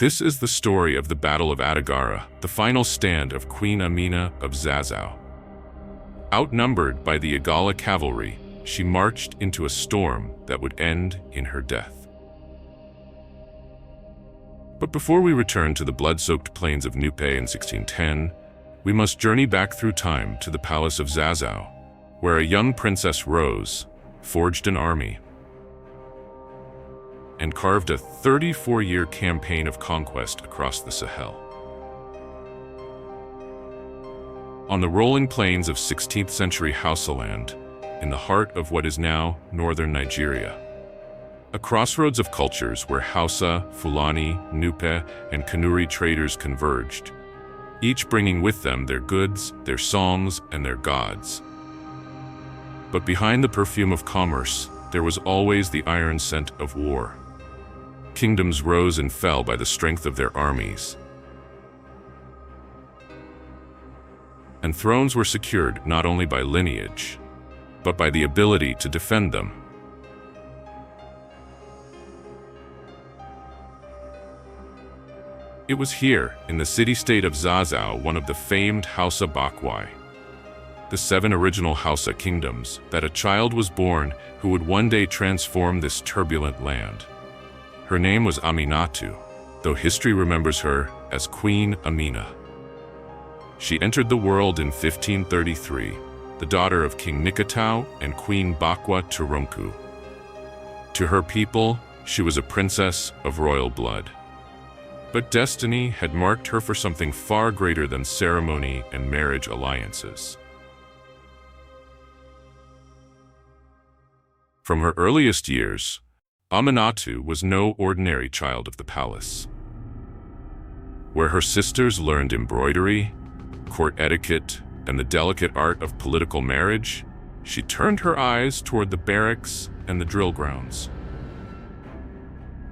This is the story of the Battle of Atagara, the final stand of Queen Amina of Zazzau. Outnumbered by the Igala cavalry, she marched into a storm that would end in her death. But before we return to the blood-soaked plains of Nupe in 1610, we must journey back through time to the palace of Zazzau, where a young princess rose, forged an army, and carved a 34-year campaign of conquest across the Sahel. On the rolling plains of 16th-century Hausaland, in the heart of what is now northern Nigeria, a crossroads of cultures where Hausa, Fulani, Nupe, and Kanuri traders converged, each bringing with them their goods, their songs, and their gods. But behind the perfume of commerce, there was always the iron scent of war. Kingdoms rose and fell by the strength of their armies, and thrones were secured not only by lineage, but by the ability to defend them. It was here, in the city-state of Zazzau, one of the famed Hausa Bakwai, the 7 original Hausa kingdoms, that a child was born who would one day transform this turbulent land. Her name was Aminatu, though history remembers her as Queen Amina. She entered the world in 1533, the daughter of King Nikatau and Queen Bakwa Turunku. To her people, she was a princess of royal blood. But destiny had marked her for something far greater than ceremony and marriage alliances. From her earliest years, Aminatu was no ordinary child of the palace. Where her sisters learned embroidery, court etiquette, and the delicate art of political marriage, she turned her eyes toward the barracks and the drill grounds.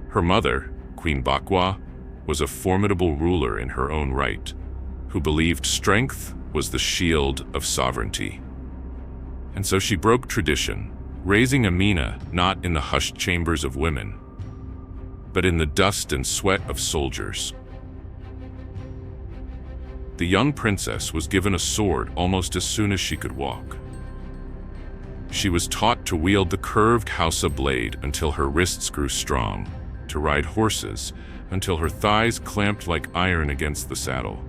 Her mother, Queen Bakwa, was a formidable ruler in her own right, who believed strength was the shield of sovereignty. And so she broke tradition, raising Amina not in the hushed chambers of women, but in the dust and sweat of soldiers. The young princess was given a sword almost as soon as she could walk. She was taught to wield the curved Hausa blade until her wrists grew strong, to ride horses until her thighs clamped like iron against the saddle.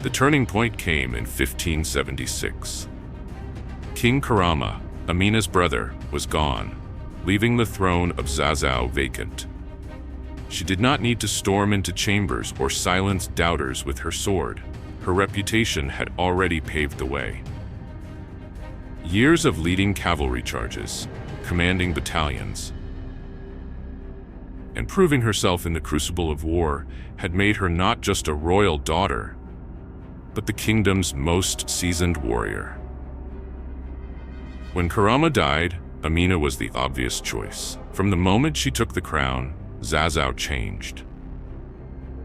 The turning point came in 1576. King Karama, Amina's brother, was gone, leaving the throne of Zazzau vacant. She did not need to storm into chambers or silence doubters with her sword. Her reputation had already paved the way. Years of leading cavalry charges, commanding battalions, and proving herself in the crucible of war had made her not just a royal daughter, but the kingdom's most seasoned warrior. When Karama died, Amina was the obvious choice. From the moment she took the crown, Zazzau changed.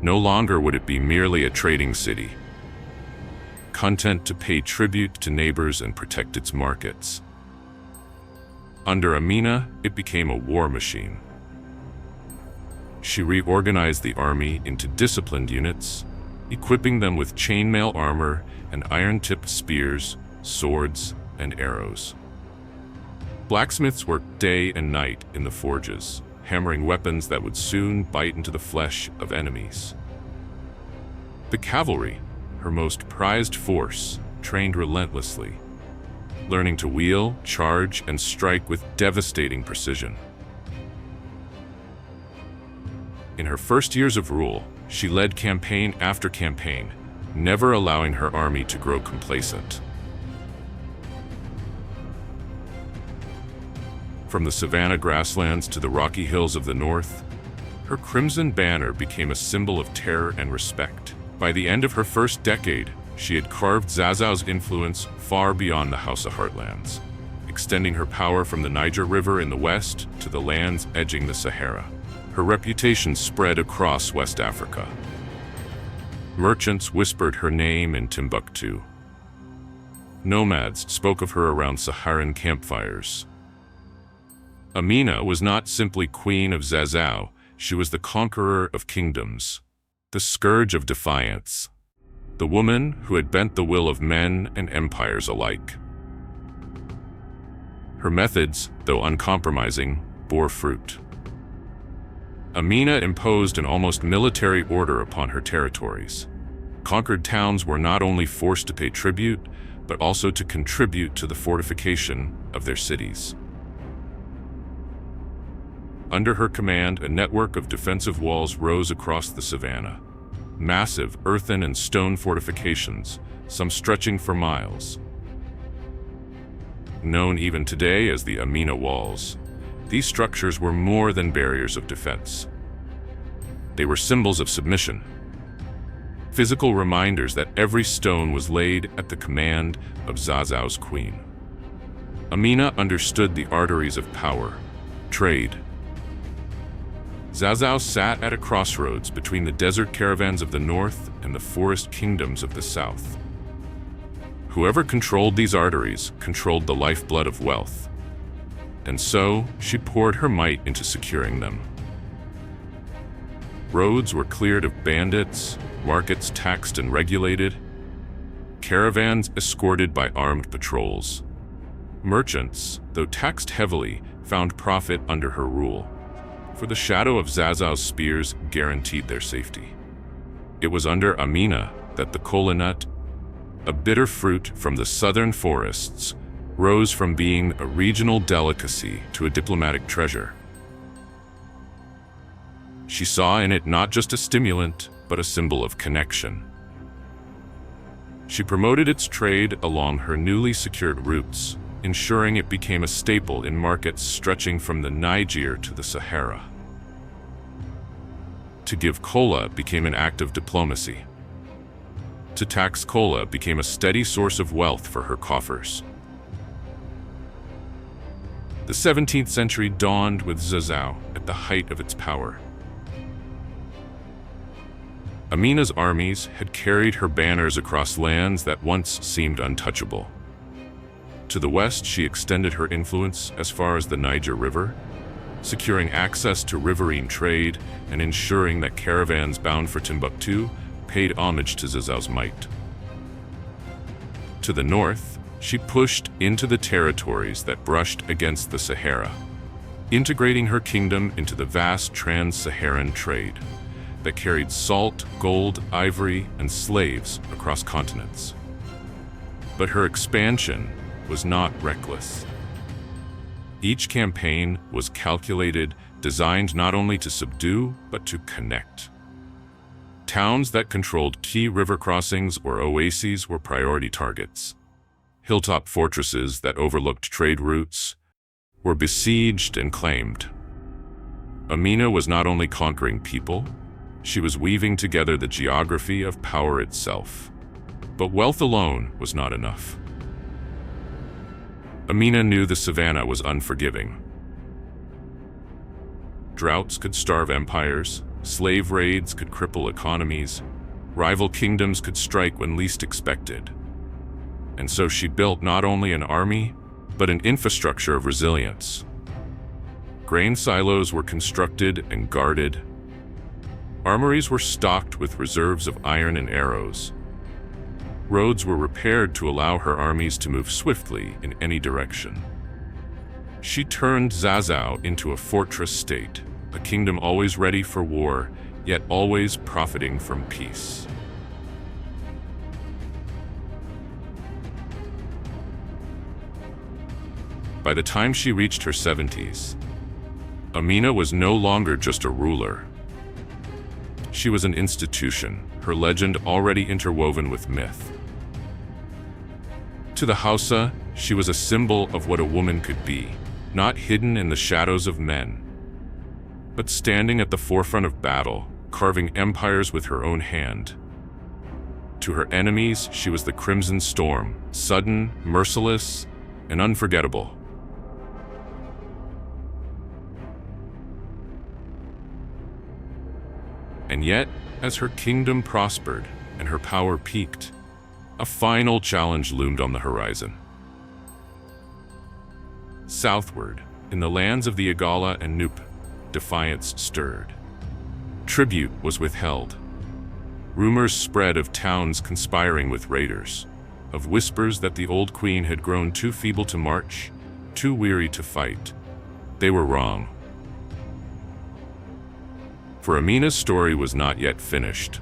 No longer would it be merely a trading city, content to pay tribute to neighbors and protect its markets. Under Amina, it became a war machine. She reorganized the army into disciplined units, equipping them with chainmail armor and iron-tipped spears, swords, and arrows. Blacksmiths worked day and night in the forges, hammering weapons that would soon bite into the flesh of enemies. The cavalry, her most prized force, trained relentlessly, learning to wheel, charge, and strike with devastating precision. In her first years of rule, she led campaign after campaign, never allowing her army to grow complacent. From the savanna grasslands to the rocky hills of the north, her crimson banner became a symbol of terror and respect. By the end of her first decade, she had carved Zazzau's influence far beyond the Hausa heartlands, extending her power from the Niger River in the west to the lands edging the Sahara. Her reputation spread across West Africa. Merchants whispered her name in Timbuktu. Nomads spoke of her around Saharan campfires. Amina was not simply Queen of Zazzau, she was the conqueror of kingdoms, the scourge of defiance, the woman who had bent the will of men and empires alike. Her methods, though uncompromising, bore fruit. Amina imposed an almost military order upon her territories. Conquered towns were not only forced to pay tribute, but also to contribute to the fortification of their cities. Under her command, a network of defensive walls rose across the savannah. Massive earthen and stone fortifications, some stretching for miles. Known even today as the Amina Walls, these structures were more than barriers of defense. They were symbols of submission, physical reminders that every stone was laid at the command of Zazzau's queen. Amina understood the arteries of power, trade. Zazzau sat at a crossroads between the desert caravans of the north and the forest kingdoms of the south. Whoever controlled these arteries controlled the lifeblood of wealth, and so she poured her might into securing them. Roads were cleared of bandits, markets taxed and regulated, caravans escorted by armed patrols. Merchants, though taxed heavily, found profit under her rule, for the shadow of Zazzau's spears guaranteed their safety. It was under Amina that the kola nut, a bitter fruit from the southern forests, rose from being a regional delicacy to a diplomatic treasure. She saw in it not just a stimulant, but a symbol of connection. She promoted its trade along her newly secured routes, ensuring it became a staple in markets stretching from the Niger to the Sahara. To give kola became an act of diplomacy. To tax kola became a steady source of wealth for her coffers. The 17th century dawned with Zazzau at the height of its power. Amina's armies had carried her banners across lands that once seemed untouchable. To the west, she extended her influence as far as the Niger River, securing access to riverine trade and ensuring that caravans bound for Timbuktu paid homage to Zazzau's might. To the north, she pushed into the territories that brushed against the Sahara, integrating her kingdom into the vast trans-Saharan trade that carried salt, gold, ivory, and slaves across continents. But her expansion was not reckless. Each campaign was calculated, designed not only to subdue, but to connect. Towns that controlled key river crossings or oases were priority targets. Hilltop fortresses that overlooked trade routes were besieged and claimed. Amina was not only conquering people, she was weaving together the geography of power itself. But wealth alone was not enough. Amina knew the savannah was unforgiving. Droughts could starve empires, slave raids could cripple economies, rival kingdoms could strike when least expected. And so she built not only an army, but an infrastructure of resilience. Grain silos were constructed and guarded. Armories were stocked with reserves of iron and arrows. Roads were repaired to allow her armies to move swiftly in any direction. She turned Zazzau into a fortress state, a kingdom always ready for war, yet always profiting from peace. By the time she reached her 70s, Amina was no longer just a ruler. She was an institution, her legend already interwoven with myth. To the Hausa, she was a symbol of what a woman could be, not hidden in the shadows of men, but standing at the forefront of battle, carving empires with her own hand. To her enemies, she was the Crimson Storm, sudden, merciless, and unforgettable. And yet, as her kingdom prospered and her power peaked, a final challenge loomed on the horizon. Southward, In the lands of the Igala and Nupe, defiance stirred. Tribute was withheld. Rumors spread of towns conspiring with raiders, of whispers that the old queen had grown too feeble to march, too weary to fight. They were wrong. For Amina's story was not yet finished.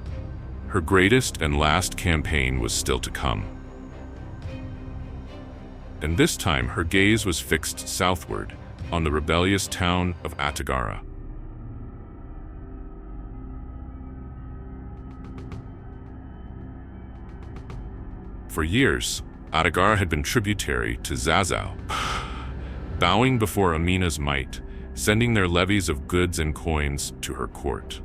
Her greatest and last campaign was still to come. And this time her gaze was fixed southward, on the rebellious town of Atagara. For years, Atagara had been tributary to Zazzau, bowing before Amina's might, sending their levies of goods and coins to her court.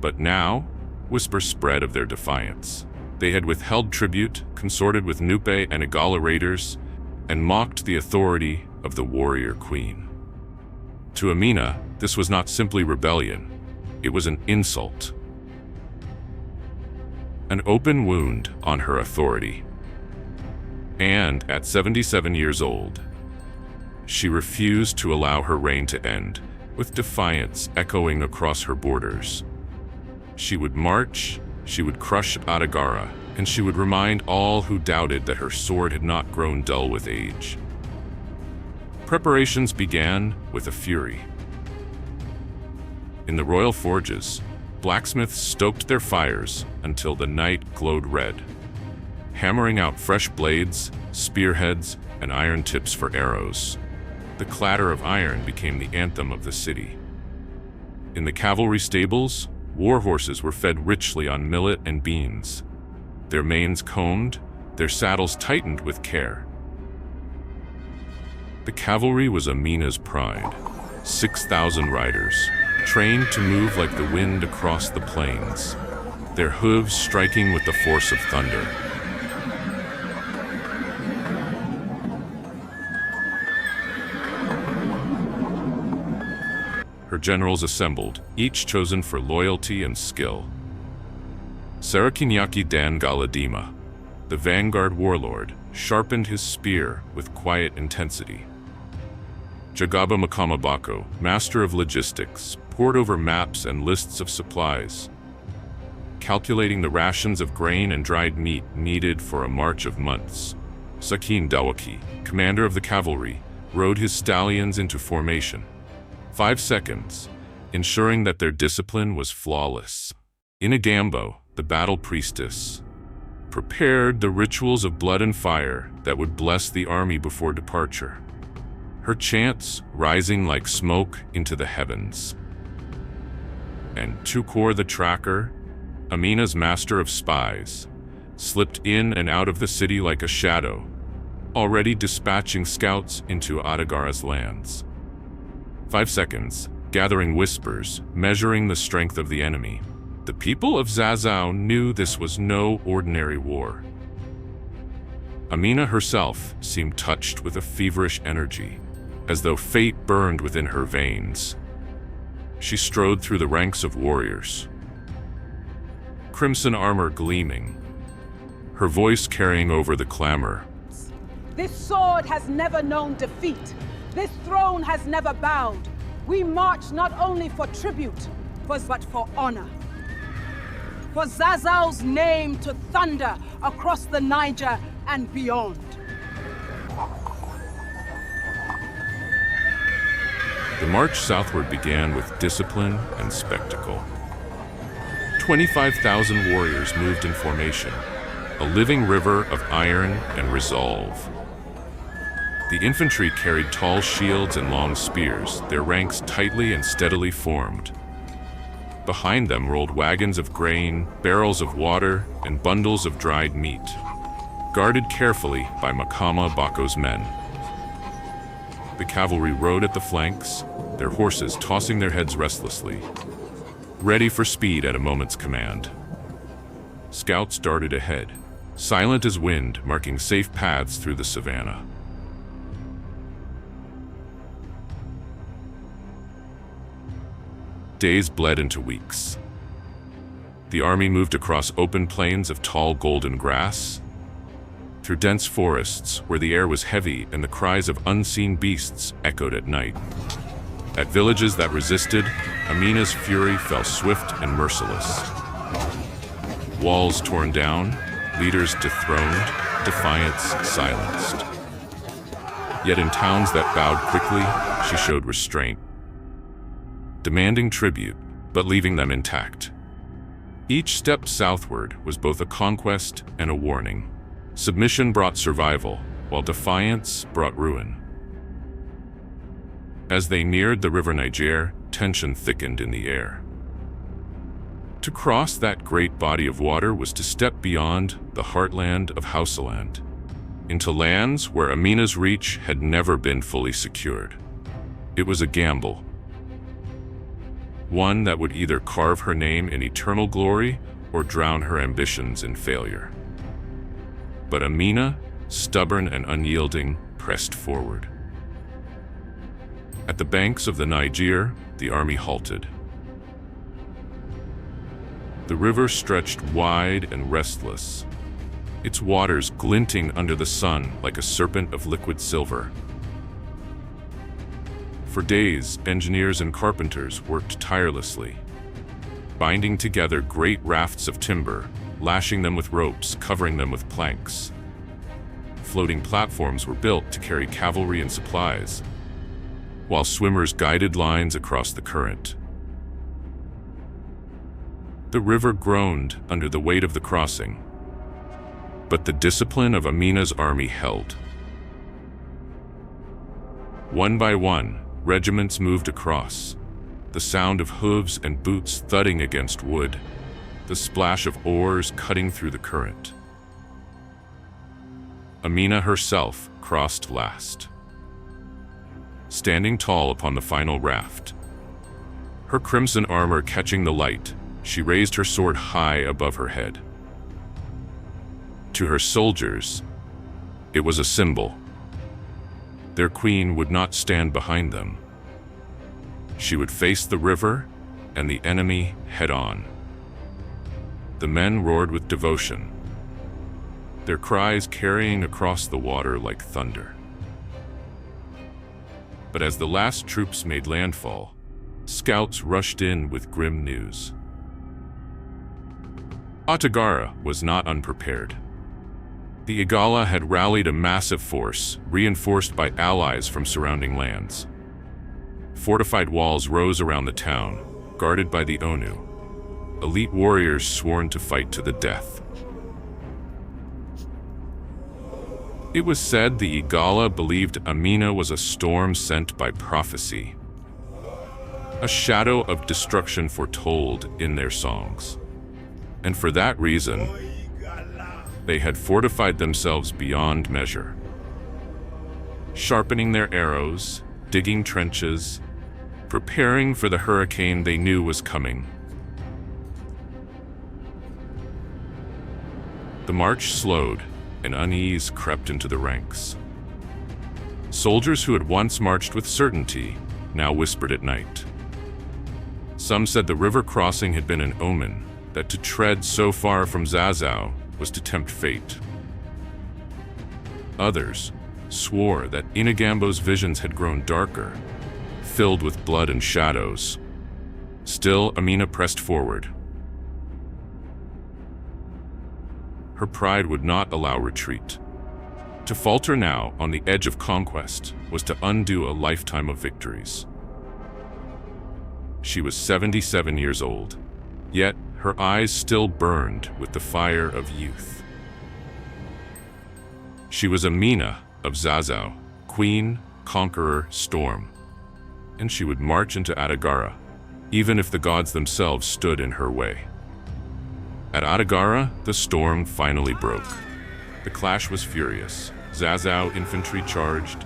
But now, whispers spread of their defiance. They had withheld tribute, consorted with Nupe and Igala raiders, and mocked the authority of the warrior queen. To Amina, this was not simply rebellion, it was an insult. An open wound on her authority. And at 77 years old, she refused to allow her reign to end, with defiance echoing across her borders. She would march, she would crush Atagara, and she would remind all who doubted that her sword had not grown dull with age. Preparations began with a fury. In the royal forges, blacksmiths stoked their fires until the night glowed red, hammering out fresh blades, spearheads, and iron tips for arrows. The clatter of iron became the anthem of the city. In the cavalry stables, war horses were fed richly on millet and beans, their manes combed, their saddles tightened with care. The cavalry was Amina's pride. 6,000 riders, trained to move like the wind across the plains, their hooves striking with the force of thunder. Her generals assembled, each chosen for loyalty and skill. Sarakinyaki Dan Galadima, the vanguard warlord, sharpened his spear with quiet intensity. Jagaba Makamabako, master of logistics, pored over maps and lists of supplies, calculating the rations of grain and dried meat needed for a march of months. Sakin Dawaki, commander of the cavalry, rode his stallions into formation. 5 seconds, ensuring that their discipline was flawless. Inagambo, the battle priestess, prepared the rituals of blood and fire that would bless the army before departure, her chants rising like smoke into the heavens. And Tukor the tracker, Amina's master of spies, slipped in and out of the city like a shadow, already dispatching scouts into Atagara's lands. 5 seconds, gathering whispers, measuring the strength of the enemy. The people of Zazzau knew this was no ordinary war. Amina herself seemed touched with a feverish energy, as though fate burned within her veins. She strode through the ranks of warriors, crimson armor gleaming, her voice carrying over the clamor. This sword has never known defeat. This throne has never bowed. We march not only for tribute, but for honor. For Zazzau's name to thunder across the Niger and beyond. The march southward began with discipline and spectacle. 25,000 warriors moved in formation, a living river of iron and resolve. The infantry carried tall shields and long spears, their ranks tightly and steadily formed. Behind them rolled wagons of grain, barrels of water, and bundles of dried meat, guarded carefully by Makama Bako's men. The cavalry rode at the flanks, their horses tossing their heads restlessly, ready for speed at a moment's command. Scouts darted ahead, silent as wind, marking safe paths through the savannah. Days bled into weeks. The army moved across open plains of tall golden grass, through dense forests where the air was heavy and the cries of unseen beasts echoed at night. At villages that resisted, Amina's fury fell swift and merciless. Walls torn down, leaders dethroned, defiance silenced. Yet in towns that bowed quickly, she showed restraint, demanding tribute, but leaving them intact. Each step southward was both a conquest and a warning. Submission brought survival, while defiance brought ruin. As they neared the river Niger, tension thickened in the air. To cross that great body of water was to step beyond the heartland of Hausaland, into lands where Amina's reach had never been fully secured. It was a gamble, one that would either carve her name in eternal glory or drown her ambitions in failure. But Amina, stubborn and unyielding, pressed forward. At the banks of the Niger, the army halted. The river stretched wide and restless, its waters glinting under the sun like a serpent of liquid silver. For days, engineers and carpenters worked tirelessly, binding together great rafts of timber, lashing them with ropes, covering them with planks. Floating platforms were built to carry cavalry and supplies, while swimmers guided lines across the current. The river groaned under the weight of the crossing, but the discipline of Amina's army held. One by one, regiments moved across, the sound of hooves and boots thudding against wood, the splash of oars cutting through the current. Amina herself crossed last, standing tall upon the final raft. Her crimson armor catching the light, she raised her sword high above her head. To her soldiers, it was a symbol. Their queen would not stand behind them. She would face the river and the enemy head-on. The men roared with devotion, their cries carrying across the water like thunder. But as the last troops made landfall, scouts rushed in with grim news. Atagara was not unprepared. The Igala had rallied a massive force, reinforced by allies from surrounding lands. Fortified walls rose around the town, guarded by the Onu, elite warriors sworn to fight to the death. It was said the Igala believed Amina was a storm sent by prophecy, a shadow of destruction foretold in their songs. And for that reason, they had fortified themselves beyond measure, sharpening their arrows, digging trenches, preparing for the hurricane they knew was coming. The march slowed, and unease crept into the ranks. Soldiers who had once marched with certainty now whispered at night. Some said the river crossing had been an omen, that to tread so far from Zazzau was to tempt fate. Others swore that Inagambo's visions had grown darker, filled with blood and shadows. Still, Amina pressed forward. Her pride would not allow retreat. To falter now on the edge of conquest was to undo a lifetime of victories. She was 77 years old, yet her eyes still burned with the fire of youth. She was Amina of Zazzau, queen, conqueror, storm, and she would march into Atagara, even if the gods themselves stood in her way. At Atagara, the storm finally broke. The clash was furious. Zazzau infantry charged.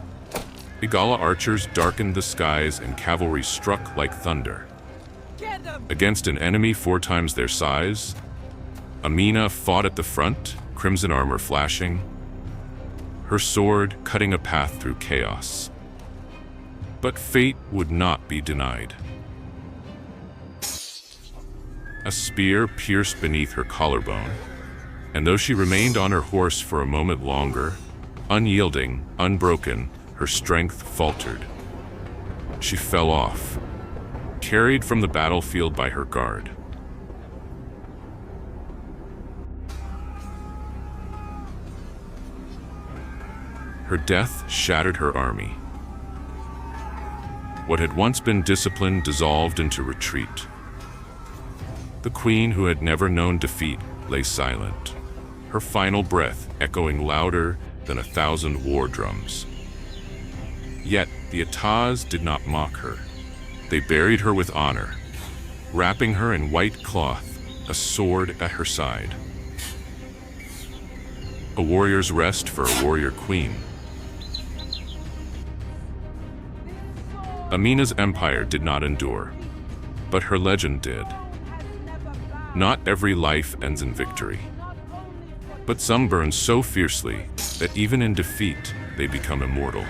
Igala archers darkened the skies and cavalry struck like thunder. Against an enemy 4 times their size, Amina fought at the front, crimson armor flashing, her sword cutting a path through chaos. But fate would not be denied. A spear pierced beneath her collarbone, And though she remained on her horse for a moment longer, unyielding, unbroken, her strength faltered. She fell off, carried from the battlefield by her guard. Her death shattered her army. What had once been discipline dissolved into retreat. The queen, who had never known defeat, lay silent, her final breath echoing louder than 1,000 war drums. Yet the Ataz did not mock her. They buried her with honor, wrapping her in white cloth, a sword at her side. A warrior's rest for a warrior queen. Amina's empire did not endure, but her legend did. Not every life ends in victory, but some burn so fiercely that even in defeat, they become immortal.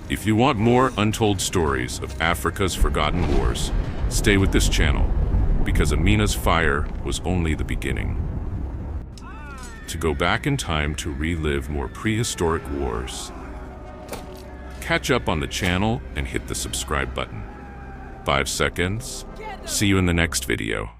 If you want more untold stories of Africa's forgotten wars, stay with this channel, because Amina's fire was only the beginning. To go back in time to relive more prehistoric wars, catch up on the channel and hit the subscribe button. 5 seconds. See you in the next video.